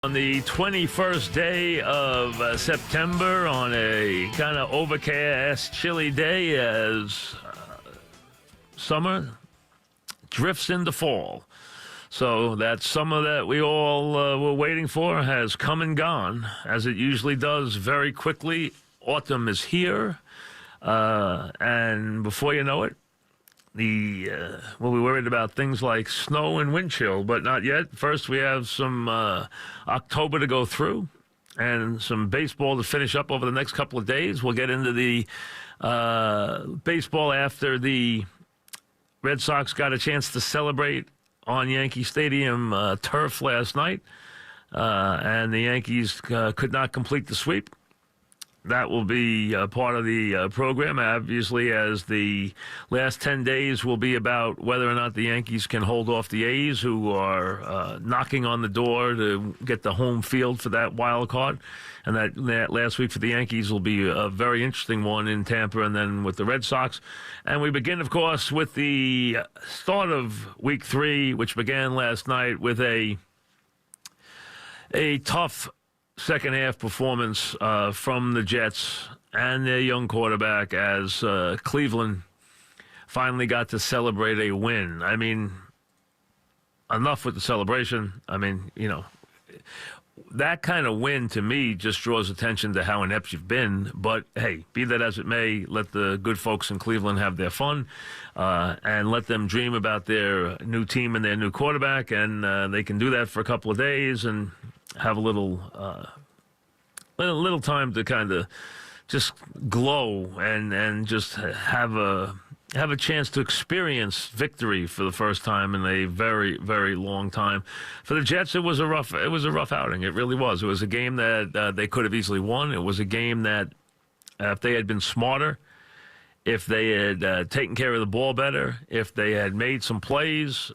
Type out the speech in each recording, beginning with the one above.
On the 21st day of September, on a kind of overcast, chilly day, as summer drifts into fall. So that summer that we all were waiting for has come and gone, as it usually does very quickly. Autumn is here, and before you know it, we'll be worried about things like snow and wind chill, but not yet. First, we have some October to go through and some baseball to finish up over the next couple of days. We'll get into the baseball after the Red Sox got a chance to celebrate on Yankee Stadium turf last night, and the Yankees could not complete the sweep. That will be part of the program, obviously, as the last 10 days will be about whether or not the Yankees can hold off the A's, who are knocking on the door to get the home field for that wild card. And that last week for the Yankees will be a very interesting one in Tampa and then with the Red Sox. And we begin, of course, with the start of Week 3, which began last night with a tough second half performance from the Jets and their young quarterback, as Cleveland finally got to celebrate a win. I mean, enough with the celebration. I mean, that kind of win to me just draws attention to how inept you've been. But hey, be that as it may, let the good folks in Cleveland have their fun and let them dream about their new team and their new quarterback. And they can do that for a couple of days and have a little time to kind of just glow and just have a chance to experience victory for the first time in a very, very long time. For the Jets, it was a rough outing. It really was. It was a game that they could have easily won. It was a game that if they had been smarter, if they had taken care of the ball better, if they had made some plays,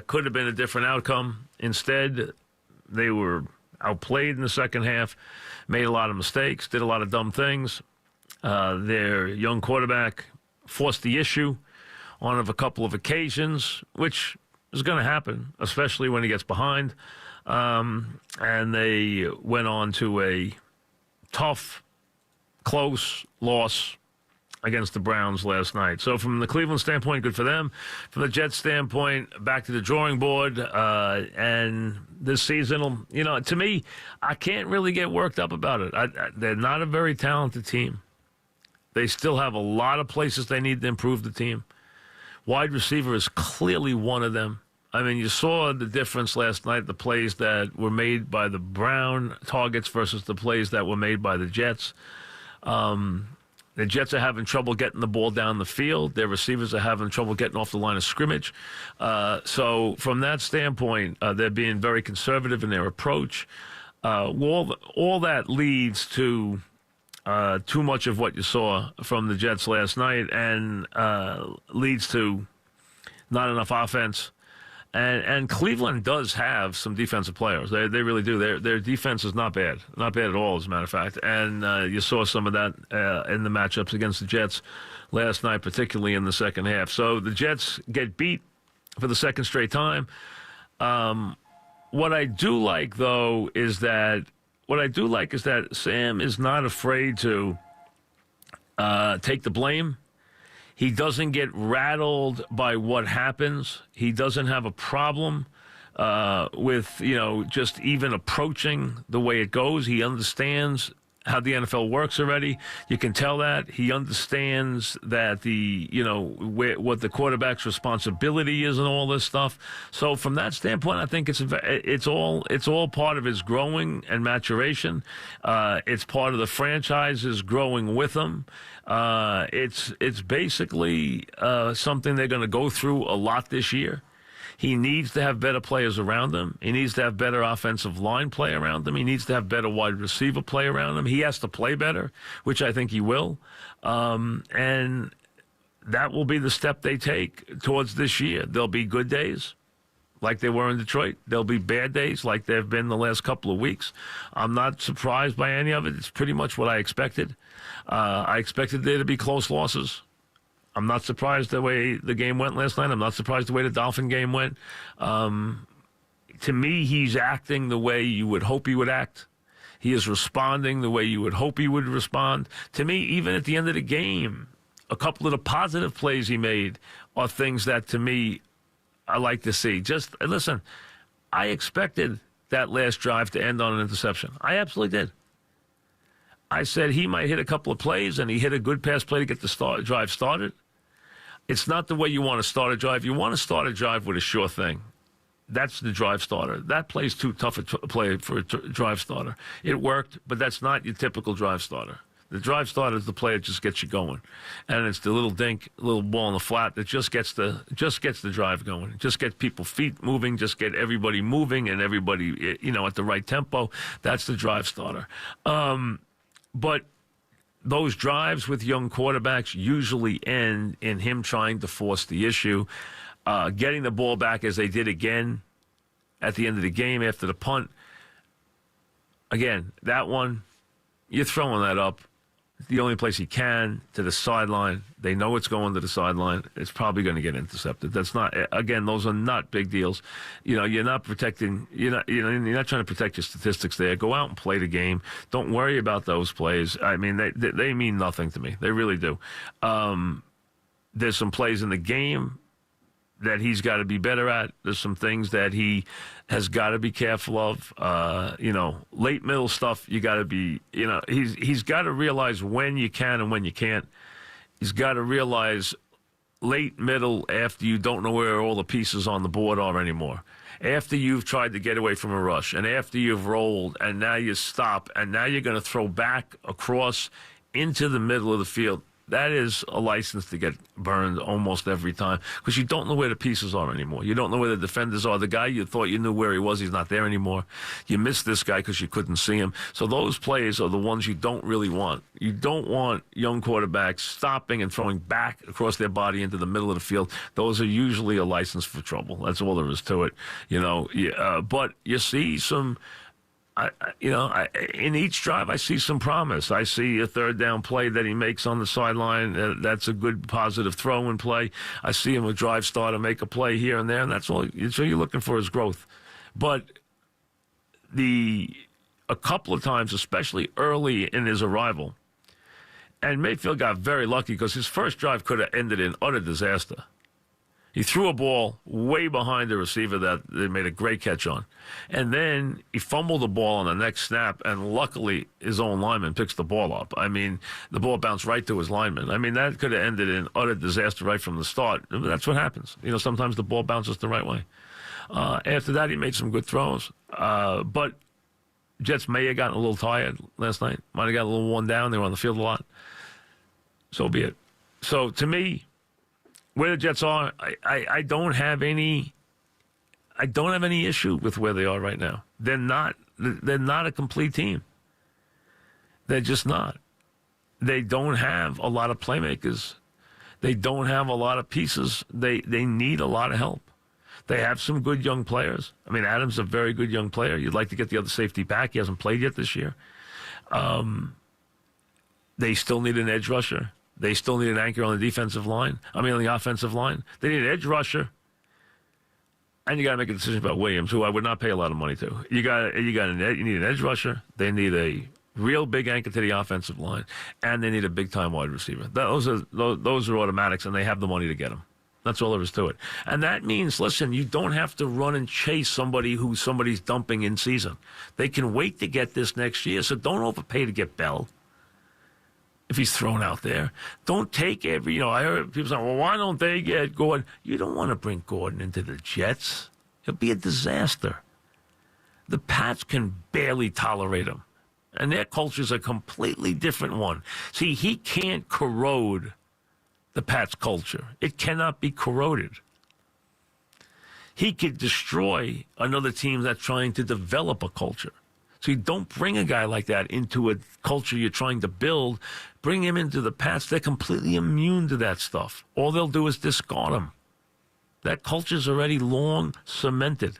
could have been a different outcome. Instead, they were outplayed in the second half, made a lot of mistakes, did a lot of dumb things. Their young quarterback forced the issue on a couple of occasions, which is going to happen, especially when he gets behind. And they went on to a tough, close loss against the Browns last night. So from the Cleveland standpoint, good for them. From the Jets standpoint, back to the drawing board. And this season, to me, I can't really get worked up about it. They're not a very talented team. They still have a lot of places they need to improve the team. Wide receiver is clearly one of them. I mean, you saw the difference last night, the plays that were made by the Brown targets versus the plays that were made by the Jets. The Jets are having trouble getting the ball down the field. Their receivers are having trouble getting off the line of scrimmage. So from that standpoint, they're being very conservative in their approach. All that leads to too much of what you saw from the Jets last night, and leads to not enough offense. And Cleveland does have some defensive players. They really do. Their defense is not bad at all, as a matter of fact. And you saw some of that in the matchups against the Jets last night, particularly in the second half. So the Jets get beat for the second straight time. What I do like, though, is that Sam is not afraid to take the blame. He doesn't get rattled by what happens. He doesn't have a problem with, just even approaching the way it goes. He understands how the NFL works already. You can tell that. He understands that what the quarterback's responsibility is and all this stuff. So from that standpoint, I think it's all part of his growing and maturation. It's part of the franchise's growing with him. It's basically something they're going to go through a lot this year. He needs to have better players around him. He needs to have better offensive line play around him. He needs to have better wide receiver play around him. He has to play better, which I think he will. And that will be the step they take towards this year. There'll be good days, like they were in Detroit. There'll be bad days, like they've been the last couple of weeks. I'm not surprised by any of it. It's pretty much what I expected. I expected there to be close losses. I'm not surprised the way the game went last night. I'm not surprised the way the Dolphin game went. To me, he's acting the way you would hope he would act. He is responding the way you would hope he would respond. To me, even at the end of the game, a couple of the positive plays he made are things that, to me, I like to see. Just, listen, I expected that last drive to end on an interception. I absolutely did. I said he might hit a couple of plays, and he hit a good pass play to get the drive started. It's not the way you want to start a drive. You want to start a drive with a sure thing. That's the drive starter. That play's too tough a play for a drive starter. It worked, but that's not your typical drive starter. The drive starter is the play that just gets you going, and it's the little dink, little ball in the flat that just gets the drive going. Just get people feet moving, just get everybody moving, and everybody at the right tempo. That's the drive starter. But those drives with young quarterbacks usually end in him trying to force the issue. Getting the ball back as they did again at the end of the game after the punt. Again, that one, you're throwing that up the only place he can to the sideline. They know it's going to the sideline. It's probably going to get intercepted. That's not, again, those are not big deals. You're not protecting, you're not trying to protect your statistics there. Go out and play the game. Don't worry about those plays. I mean, they mean nothing to me. They really do. There's some plays in the game that he's got to be better at. There's some things that he has got to be careful of. Late middle stuff, you got to be, he's got to realize when you can and when you can't. He's got to realize late middle after you don't know where all the pieces on the board are anymore. After you've tried to get away from a rush and after you've rolled and now you stop and now you're going to throw back across into the middle of the field. That is a license to get burned almost every time because you don't know where the pieces are anymore. You don't know where the defenders are. The guy you thought you knew where he was, he's not there anymore. You missed this guy because you couldn't see him. So those plays are the ones you don't really want. You don't want young quarterbacks stopping and throwing back across their body into the middle of the field. Those are usually a license for trouble. That's all there is to it. But you see some... in each drive, I see some promise. I see a third down play that he makes on the sideline. That's a good positive throw and play. I see him a drive starter make a play here and there, and that's all you're looking for is growth. But a couple of times, especially early in his arrival, and Mayfield got very lucky because his first drive could have ended in utter disaster. He threw a ball way behind the receiver that they made a great catch on. And then he fumbled the ball on the next snap, and luckily his own lineman picks the ball up. I mean, the ball bounced right to his lineman. I mean, that could have ended in utter disaster right from the start. That's what happens. Sometimes the ball bounces the right way. After that, he made some good throws. But Jets may have gotten a little tired last night. Might have got a little worn down. They were on the field a lot. So be it. So to me, where the Jets are, I don't have any issue with where they are right now. They're not a complete team. They're just not. They don't have a lot of playmakers. They don't have a lot of pieces. They need a lot of help. They have some good young players. I mean, Adams is a very good young player. You'd like to get the other safety back. He hasn't played yet this year. They still need an edge rusher. They still need an anchor on the defensive line. On the offensive line. They need an edge rusher. And you got to make a decision about Williams, who I would not pay a lot of money to. You need an edge rusher. They need a real big anchor to the offensive line, and they need a big time wide receiver. Those are automatics, and they have the money to get them. That's all there is to it. And that means, listen, you don't have to run and chase somebody who somebody's dumping in season. They can wait to get this next year. So don't overpay to get Bell. If he's thrown out there, don't take I heard people saying, well, why don't they get Gordon? You don't want to bring Gordon into the Jets. He'll be a disaster. The Pats can barely tolerate him, and their culture's a completely different one. See, he can't corrode the Pats' culture. It cannot be corroded. He could destroy another team that's trying to develop a culture. So you don't bring a guy like that into a culture you're trying to build. Bring him into the Pats. They're completely immune to that stuff. All they'll do is discard him. That culture's already long cemented.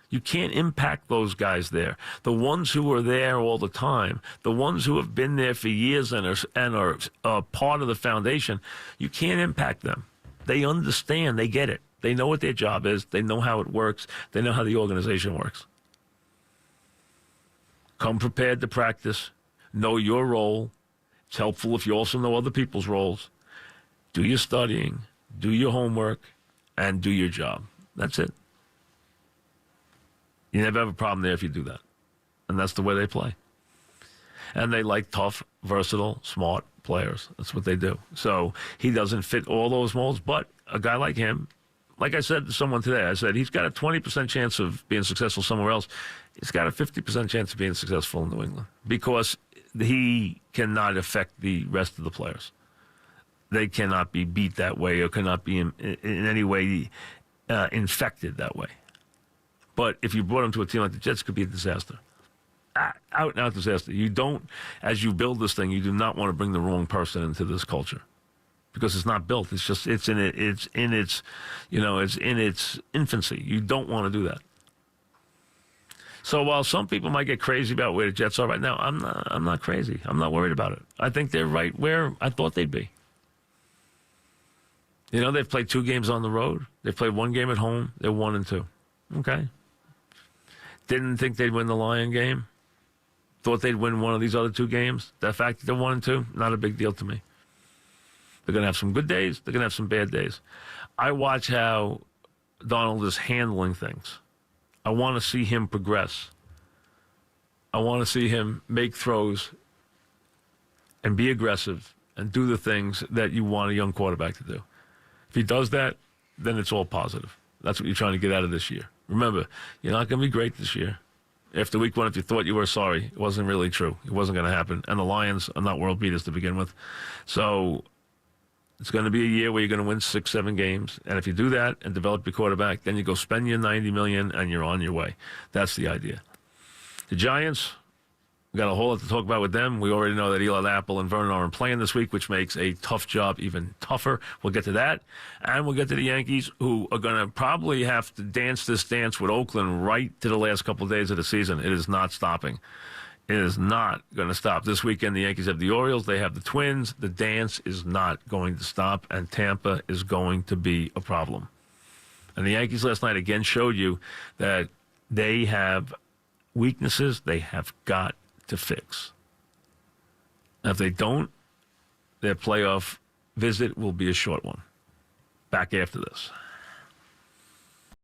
You can't impact those guys there. The ones who are there all the time, the ones who have been there for years and are part of the foundation, you can't impact them. They understand. They get it. They know what their job is. They know how it works. They know how the organization works. Come prepared to practice. Know your role. It's helpful if you also know other people's roles. Do your studying. Do your homework. And do your job. That's it. You never have a problem there if you do that. And that's the way they play. And they like tough, versatile, smart players. That's what they do. So he doesn't fit all those molds, but a guy like him, like I said to someone today, I said he's got a 20% chance of being successful somewhere else. He's got a 50% chance of being successful in New England because he cannot affect the rest of the players. They cannot be beat that way or cannot be in any way infected that way. But if you brought him to a team like the Jets, it could be a disaster. Out and out disaster. You don't, as you build this thing, you do not want to bring the wrong person into this culture because it's not built. It's just it's in its infancy. You don't want to do that. So while some people might get crazy about where the Jets are right now, I'm not crazy. I'm not worried about it. I think they're right where I thought they'd be. You know, they've played 2 games on the road. They've played 1 game at home. They're 1-2. Okay. Didn't think they'd win the Lion game. Thought they'd win one of these other 2 games. The fact that they're 1-2, not a big deal to me. They're going to have some good days. They're going to have some bad days. I watch how Darnold is handling things. I want to see him progress. I want to see him make throws and be aggressive and do the things that you want a young quarterback to do. If he does that, then it's all positive. That's what you're trying to get out of this year. Remember, you're not going to be great this year. After week 1, if you thought you were sorry, it wasn't really true. It wasn't going to happen. And the Lions are not world beaters to begin with. So it's going to be a year where you're going to win 6, 7 games. And if you do that and develop your quarterback, then you go spend your $90 million and you're on your way. That's the idea. The Giants, we got a whole lot to talk about with them. We already know that Eli Apple and Vernon aren't playing this week, which makes a tough job even tougher. We'll get to that. And we'll get to the Yankees, who are going to probably have to dance this dance with Oakland right to the last couple of days of the season. It is not stopping. It is not going to stop. This weekend, the Yankees have the Orioles. They have the Twins. The dance is not going to stop, and Tampa is going to be a problem. And the Yankees last night again showed you that they have weaknesses they have got to fix. And if they don't, their playoff visit will be a short one. Back after this.